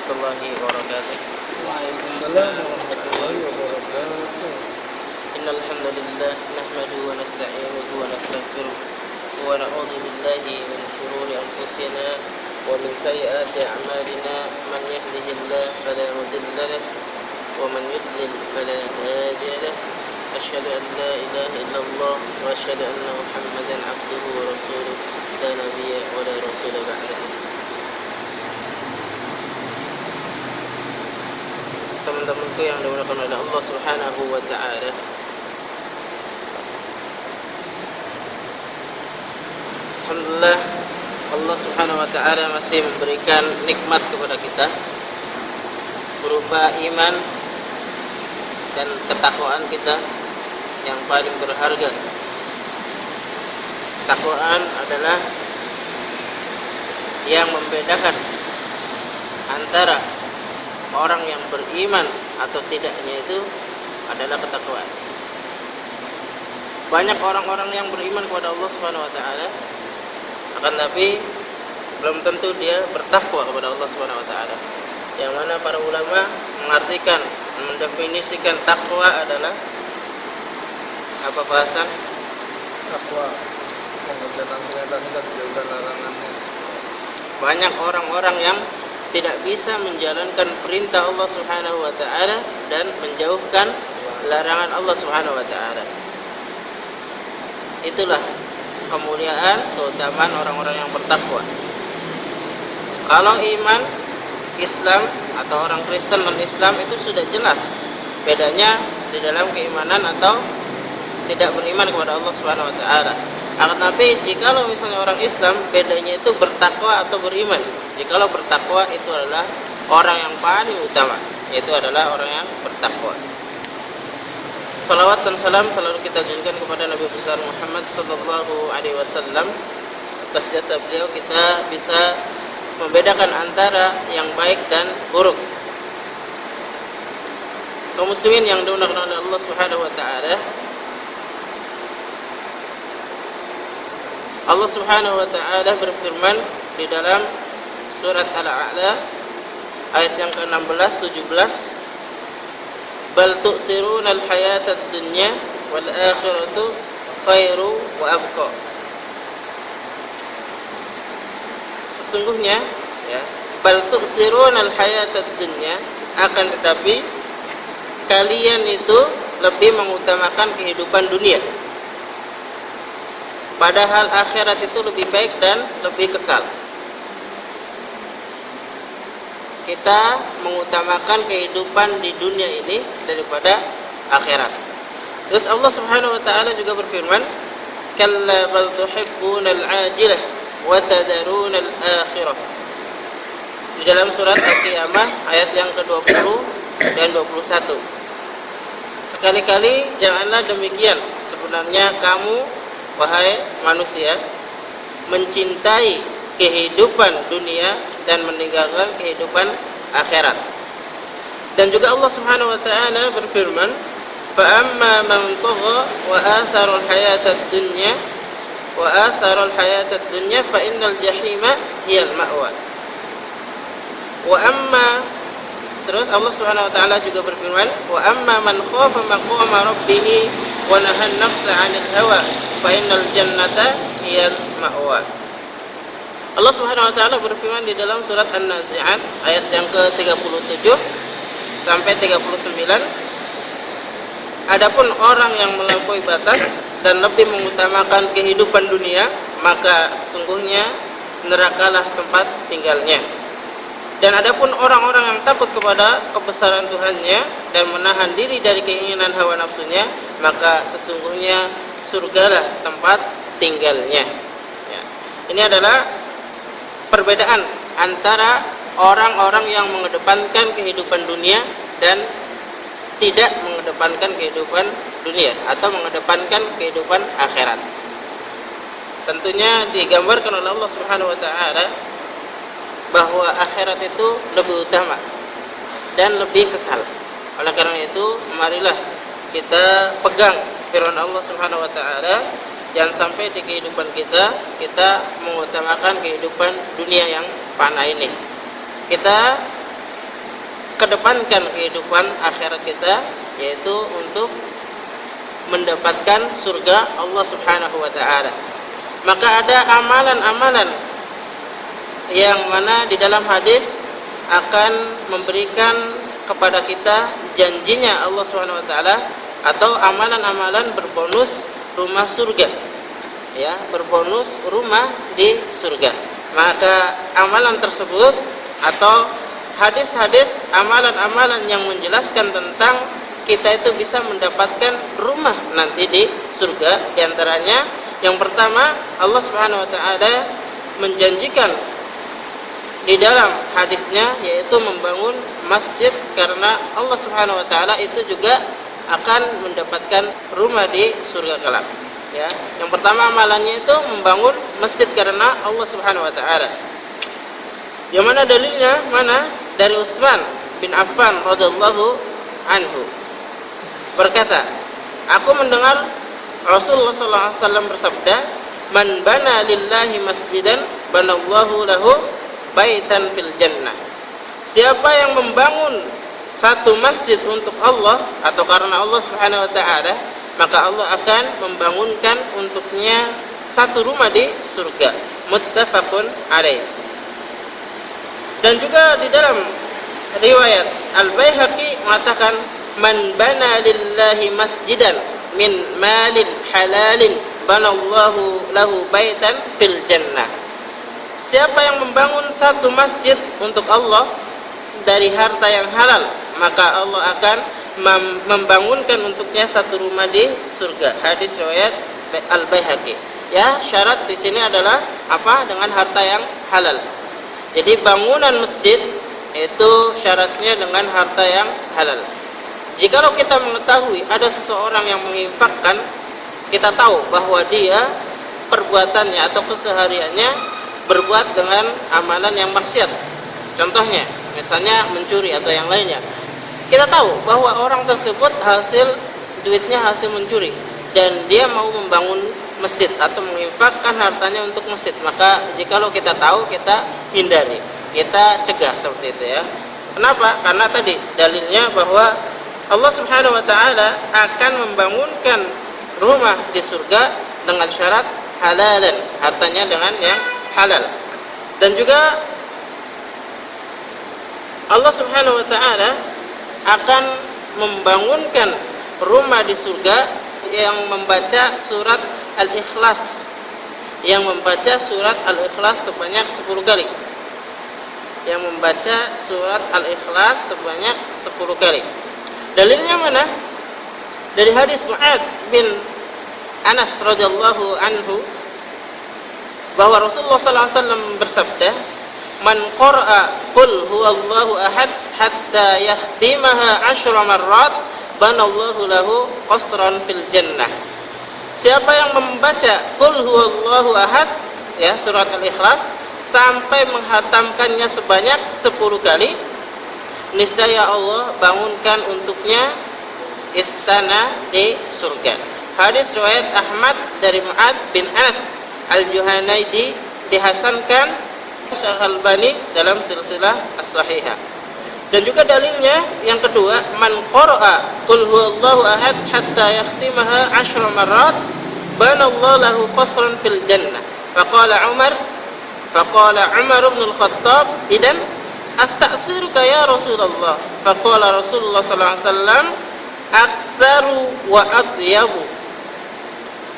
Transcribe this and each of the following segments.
warahmatullahi wabarakatuh. Waalaikumsalam warahmatullahi wabarakatuh. Innal hamdalillah nahmaduhu wa nasta'inuhu wa nastaghfiruh wa na'udzu billahi min shururi anfusina wa min sayyiati a'malina. Man yahdihillahu fala mudilla lahu wa man yudlil fala hadiya lahu. Asyhadu an la ilaha illallah wa asyhadu anna Muhammadan 'abduhu wa rasuluh. La nabiyya wa la rasula ba'dahu. Teman-temanku yang dimuliakan oleh Allah Subhanahu wa taala, alhamdulillah Allah Subhanahu wa taala masih memberikan nikmat kepada kita berupa iman dan ketakwaan kita yang paling berharga. Takwaan adalah yang membedakan antara orang yang beriman atau tidaknya, itu adalah ketakwaan. Banyak orang-orang yang beriman kepada Allah Subhanahu wa taala, akan tapi belum tentu dia bertakwa kepada Allah Subhanahu wa taala. Yang mana para ulama mengartikan, mendefinisikan takwa adalah apa bahasan? Takwa mengerjakan perintahnya dan menjauhkan larangannya. Banyak orang-orang yang tidak bisa menjalankan perintah Allah Subhanahu wa taala dan menjauhkan larangan Allah Subhanahu wa taala. Itulah kemuliaan, keutamaan orang-orang yang bertakwa. Kalau iman Islam atau orang Kristen non-Islam itu sudah jelas bedanya di dalam keimanan atau tidak beriman kepada Allah Subhanahu wa taala. Akan tapi jikalau misalnya orang Islam, bedanya itu bertakwa atau beriman. Jikalau bertakwa itu adalah orang yang paling utama, yaitu adalah orang yang bertakwa. Salawat dan salam selalu kita junjukkan kepada Nabi besar Muhammad sallallahu alaihi wasallam. Atas jasa beliau kita bisa membedakan antara yang baik dan buruk. Kaum muslimin yang dimuliakan oleh Allah Subhanahu wa taala, Allah Subhanahu wa taala berfirman di dalam surat Al-A'la ayat yang ke-16 17, bal tu'thiruna al-hayata ad-dunya wal akhiratu khairu wa abqa. Sesungguhnya ya, bal tu'thiruna al-hayata ad-dunya, akan tetapi kalian itu lebih mengutamakan kehidupan dunia, padahal akhirat itu lebih baik dan lebih kekal. Kita mengutamakan kehidupan di dunia ini daripada akhirat. Terus Allah Subhanahu wa taala juga berfirman, kalla bal tuhibbunal ajilah wa tadarunal akhirah. Di dalam surat Al-Qiyamah ayat yang ke-20 dan 21. Sekali-kali janganlah demikian. Sebenarnya kamu, wahai manusia, mencintai kehidupan dunia dan meninggalkan kehidupan akhirat. Dan juga Allah Subhanahu wa taala berfirman, fa amma man tagha wa athara al-hayata ad-dunya fa innal jahima hiyal ma'wa. Wa amma, terus Allah Subhanahu wa taala juga berfirman, wa amma man khafa maqama rabbih wa nahan nafsa 'anil hawa fa innal jannata hiyal ma'wa. Allah Subhanahu wa taala berfirman di dalam surat An-Nazi'at ayat yang ke-37 sampai 39, adapun orang yang melampaui batas dan lebih mengutamakan kehidupan dunia, maka sesungguhnya nerakalah tempat tinggalnya. Dan adapun orang-orang yang takut kepada kebesaran Tuhannya dan menahan diri dari keinginan hawa nafsunya, maka sesungguhnya surgalah tempat tinggalnya. Ya. Ini adalah perbedaan antara orang-orang yang mengedepankan kehidupan dunia dan tidak mengedepankan kehidupan dunia atau mengedepankan kehidupan akhirat. Tentunya digambarkan oleh Allah Subhanahu wa taala bahwa akhirat itu lebih utama dan lebih kekal. Oleh karena itu, marilah kita pegang firman Allah Subhanahu wa taala. Jangan sampai di kehidupan kita mengutamakan kehidupan dunia yang fana ini. Kita kedepankan kehidupan akhirat kita, yaitu untuk mendapatkan surga Allah Subhanahu wa taala. Maka ada amalan-amalan yang mana di dalam hadis akan memberikan kepada kita janjinya Allah Subhanahu wa taala, atau amalan-amalan berbonus rumah surga. Ya, berbonus rumah di surga. Maka amalan tersebut atau hadis-hadis amalan-amalan yang menjelaskan tentang kita itu bisa mendapatkan rumah nanti di surga, di antaranya yang pertama, Allah Subhanahu wa taala menjanjikan di dalam hadisnya, yaitu membangun masjid, karena Allah Subhanahu wa taala itu juga akan mendapatkan rumah di surga kelak. Ya, yang pertama amalannya itu membangun masjid karena Allah Subhanahu wa taala. Yang mana dalilnya? Mana? Dari Utsman bin Affan radhiyallahu anhu berkata, aku mendengar Rasulullah sallallahu alaihi wasallam bersabda, "Man bana lillahi masjidan, banallahu lahu baitan fil jannah." Siapa yang membangun satu masjid untuk Allah atau karena Allah Subhanahu wa taala, maka Allah akan membangunkan untuknya satu rumah di surga. Muttafaqun alaih. Dan juga di dalam riwayat Al-Baihaqi mengatakan, man bana lillahi masjidan min malin halalin banallahu lahu baitan fil jannah. Siapa yang membangun satu masjid untuk Allah dari harta yang halal, maka Allah akan membangunkan untuknya satu rumah di surga. Hadis riwayat Al-Baihaqi. Ya, syarat di sini adalah apa? Dengan harta yang halal. Jadi bangunan masjid itu syaratnya dengan harta yang halal. Jikalau kita mengetahui ada seseorang yang menginfakkan, kita tahu bahwa dia perbuatannya atau kesehariannya berbuat dengan amalan yang maksiat. Contohnya, misalnya mencuri atau yang lainnya. Kita tahu bahwa orang tersebut hasil duitnya hasil mencuri dan dia mau membangun masjid atau menginfakkan hartanya untuk masjid, maka jikalau kita tahu, kita hindari, kita cegah seperti itu ya. Kenapa? Karena tadi dalilnya bahwa Allah Subhanahu wa taala akan membangunkan rumah di surga dengan syarat halalan, hartanya dengan yang halal. Dan juga Allah Subhanahu wa taala akan membangunkan rumah di surga yang membaca surat Al-Ikhlas, yang membaca surat Al-Ikhlas sebanyak 10 kali, yang membaca surat Al-Ikhlas sebanyak 10 kali. Dalilnya mana? Dari hadis Mu'ad bin Anas radhiyallahu anhu bahwa Rasulullah sallallahu alaihi wasallam bersabda, man qara'a qul huwallahu ahad hatta yakhtimaha 10 marrat banallahu lahu qasran fil jannah. Siapa yang membaca qul huwallahu ahad, ya, surat Al-Ikhlas sampai menghatamkannya sebanyak 10 kali, niscaya Allah bangunkan untuknya istana di surga. Hadis riwayat Ahmad dari Mu'ad bin Anas Al-Juhanaidi, dihasankan Syekh Al-Albani dalam silsilah as-sahihah. Dan juga dalilnya yang kedua, man qara'a qul huwallahu ahad hatta yakhtimaha 10 marrat banallahu lahu qasran fil jannah. Faqala Umar bin Al-Khattab, idan asta'siruka ya Rasulullah. Faqala Rasulullah sallallahu alaihi wasallam, aktsaru wa atyabu.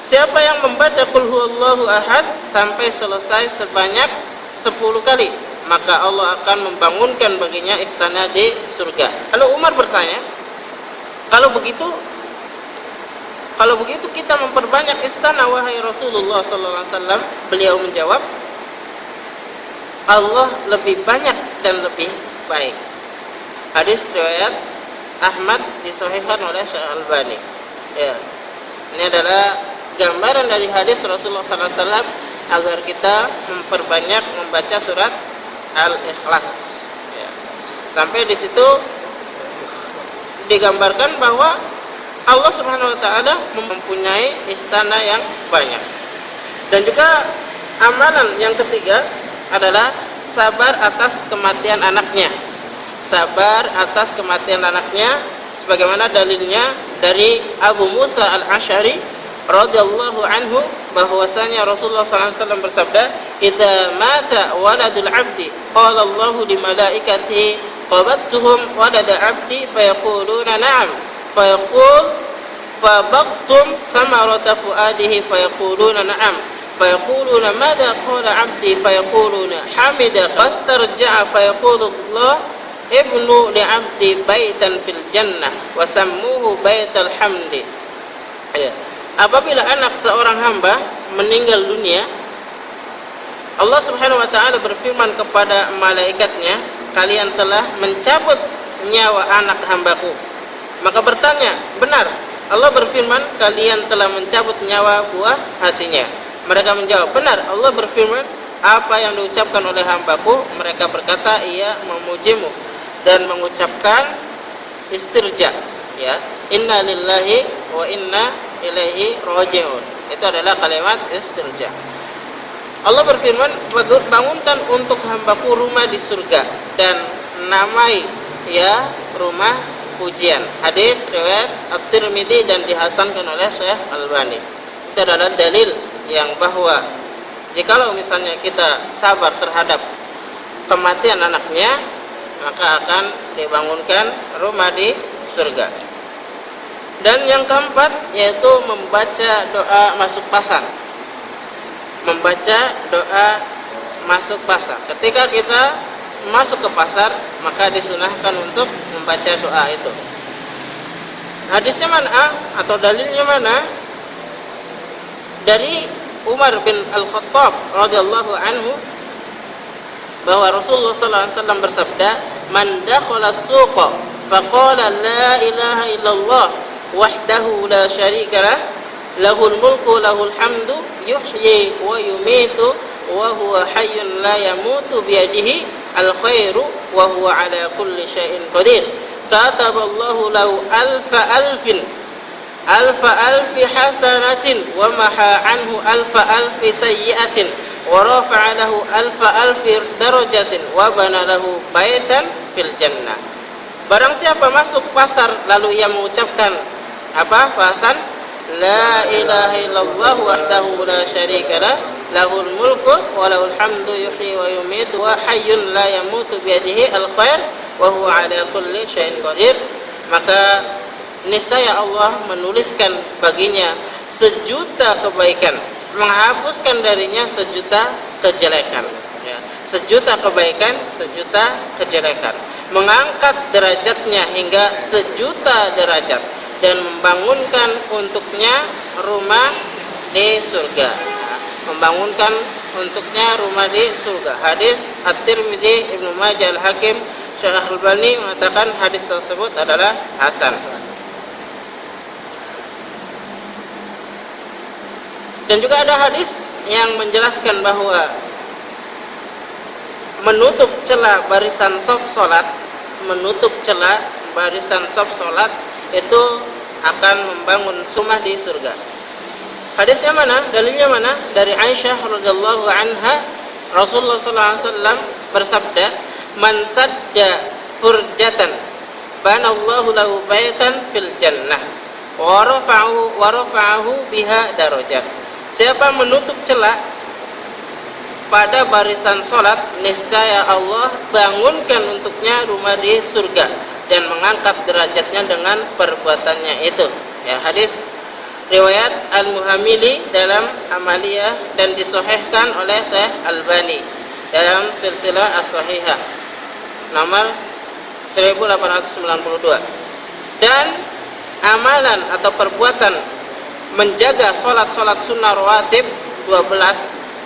Siapa yang membaca qul huwallahu ahad sampai selesai sebanyak 10 kali, maka Allah akan membangunkan baginya istana di surga. Lalu Umar bertanya, kalau begitu kita memperbanyak istana wahai Rasulullah sallallahu alaihi wasallam. Beliau menjawab, Allah lebih banyak dan lebih baik. Hadis riwayat Ahmad disahihkan oleh Syekh Al-Albani. Ya. Ini adalah gambaran dari hadis Rasulullah sallallahu alaihi wasallam agar kita memperbanyak membaca surat Al-Ikhlas. Ya. Sampai di situ digambarkan bahwa Allah Subhanahu wa taala mempunyai istana yang banyak. Dan juga amalan yang ketiga adalah sabar atas kematian anaknya. sabar atas kematian anaknya, sebagaimana dalilnya dari Abu Musa al-Asy'ari radhiyallahu anhu bahwasanya Rasulullah SAW bersabda, "Idza mata waladul 'abdi, qala Allahu li malaikatihi qabattuhum walada 'abdi fayaquluna na'am, fayaqul fabaqtum samarata fuadihi fayaquluna na'am, fayaquluna madza qala 'abdi fayaquluna hamida fastarja'a fayaqulu Allah ibnu li'abdi baitan fil jannah wa sammuhu baital hamdi." Ya. Apabila anak seorang hamba meninggal dunia, Allah Subhanahu wa taala berfirman kepada malaikatnya, "Kalian telah mencabut nyawa anak hambaku." Maka bertanya, "Benar." Allah berfirman, "Kalian telah mencabut nyawa buah hatinya." Mereka menjawab, "Benar." Allah berfirman, "Apa yang diucapkan oleh hambaku?" Mereka berkata, "Ia memujimu dan mengucapkan istirja." Ya, inna lillahi wa inna ilaihi raji'un. Itu adalah kalimat istirja. Allah berfirman, "Bangunkan untuk hambaku rumah di surga dan namai ya rumah pujian." Hadis riwayat At-Tirmidzi dan dihasankan oleh Syekh Albani. Itu adalah dalil yang bahwa jikalau misalnya kita sabar terhadap kematian anaknya, maka akan dibangunkan rumah di surga. Dan yang keempat yaitu membaca doa masuk pasar. Membaca doa masuk pasar. Ketika kita masuk ke pasar, maka disunahkan untuk membaca doa itu. Hadisnya mana atau dalilnya mana? Dari Umar bin Al-Khattab radhiyallahu anhu bahwa Rasulullah sallallahu alaihi wasallam bersabda, "Man dakhala as-suqa faqala la ilaha illallah wahdahu la syarika lah, lahul mulku lahul hamdu yuhyi wa yumitu wa huwa hayyun la yamutu biyadihi al-khairu wa huwa ala kulli syai'in qadir. Kataballahu lahu alfa alfi hasanatin wa maha anhu alfa alfi sayyi'atin wa rafa'a lahu alfa alfi darajatin wa bana lahu baitan fil jannah." Barang siapa masuk pasar lalu ia mengucapkan apa? Bahasan la ilaha illallah wahdahu la syarika lah, lahul mulku wa lahul hamdu yuhyi wa yumitu wa hayyun la yamutu biyadihi al-khair wa huwa ala kulli syai'in qadir, maka niscaya Allah menuliskan baginya sejuta kebaikan, menghapuskan darinya sejuta kejelekan. Ya, sejuta kebaikan, sejuta kejelekan, mengangkat derajatnya hingga sejuta derajat, dan membangunkan untuknya rumah di surga. Membangunkan untuknya rumah di surga. Hadis At-Tirmidzi, Ibnu Majah, Al-Hakim, Syekh Albani mengatakan hadis tersebut adalah hasan. Dan juga ada hadis yang menjelaskan bahwa menutup celah barisan saf salat, menutup celah barisan saf salat itu akan membangun rumah di surga. Hadisnya mana? Dalilnya mana? Dari Aisyah radhiyallahu anha, Rasulullah sallallahu alaihi wasallam bersabda, "Man sadda furjatan banallahu lahu baitan fil jannah wa rafa'ahu biha darajat." Siapa menutup celah pada barisan salat, niscaya Allah bangunkan untuknya rumah di surga dan mengangkat derajatnya dengan perbuatannya itu. Ya, hadis riwayat Al-Muhammili dalam Amaliyah dan disahihkan oleh Syekh Albani dalam Silsilah As-Sahihah nomor 1892. Dan amalan atau perbuatan menjaga salat-salat sunnah rawatib 12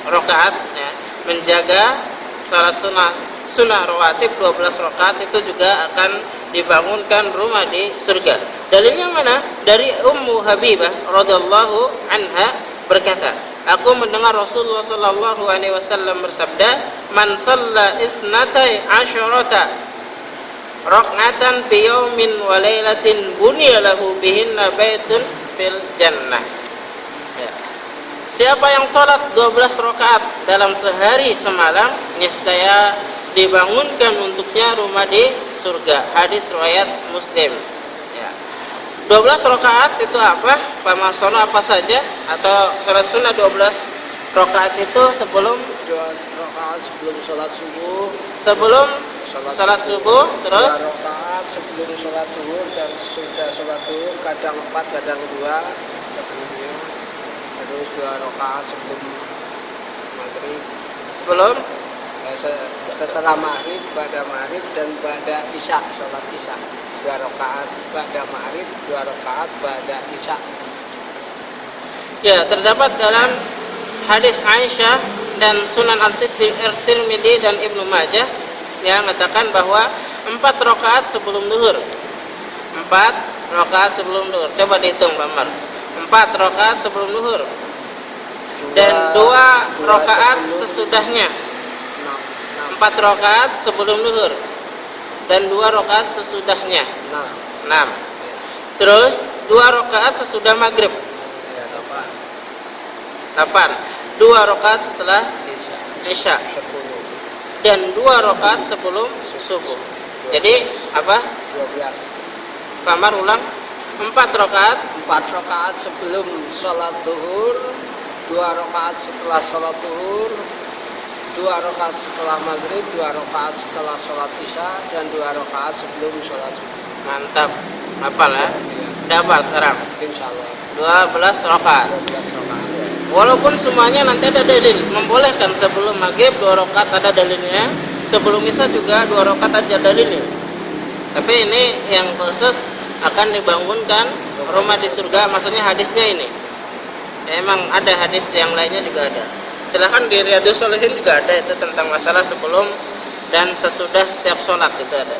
rakaat, ya, menjaga salat sunnah rawatib 12 rakaat itu juga akan dibangunkan rumah di surga. Dalilnya mana? Dari Ummu Habibah radhiyallahu anha berkata, "Aku mendengar Rasulullah sallallahu alaihi wasallam bersabda, "Man shalla isnatai asyarata rak'atan fi yaumin wa lailatin bunya lahu bihinna baitun fil jannah." Ya. Siapa yang salat 12 rakaat dalam sehari semalam, niscaya dibangunkan untuknya rumah di surga. Hadis riwayat Muslim. Ya. 12 rakaat itu apa? Pak Marsono apa saja? Atau sholat sunnah 12 rakaat itu sebelum 2 rakaat sebelum sholat subuh, sebelum sholat subuh, terus 2 rakaat sebelum sholat zuhur dan sesudah sholat zuhur, kadang 4 kadang 2 sebelumnya, terus 2 rakaat sebelum maghrib, sebelum setelah maghrib, pada maghrib dan pada isya, sholat isya 2 rakaat pada maghrib, 2 rakaat pada isya. ya terdapat dalam hadis Aisyah dan Sunan At-Tirmidzi dan Ibnu Majah yang mengatakan bahwa 4 rakaat sebelum zuhur. 4 rakaat sebelum zuhur. Coba dihitung, Pak Mar. 4 rakaat sebelum zuhur. Dan 2 rakaat sesudahnya. 4 rakaat sebelum zuhur. Dan 2 rakaat sesudahnya. 6. Terus 2 rakaat sesudah maghrib. 8. 2 rakaat setelah isya. Dan 2 rakaat sebelum subuh. Jadi apa? 12. Kamar ulang. 4 rakaat. 4 rakaat sebelum sholat zuhur, 2 rakaat setelah sholat zuhur, 2 rakaat setelah maghrib, 2 rakaat setelah sholat isya, dan 2 rakaat sebelum sholat subuh. Mantap. Hafal ya? Udah hafal sekarang. Insyaallah 12 rakaat. 12 rakaat. Walaupun semuanya nanti ada dalil membolehkan sebelum maghrib 2 rakaat ada dalilnya, sebelum isya juga 2 rakaat aja dalilnya. Tapi ini yang khusus akan dibangunkan rumah di surga, maksudnya hadisnya ini. Emang ada hadis yang lainnya juga ada. Silahkan di Riyadhus Shalihin juga ada itu tentang masalah sebelum dan sesudah setiap sholat itu ada.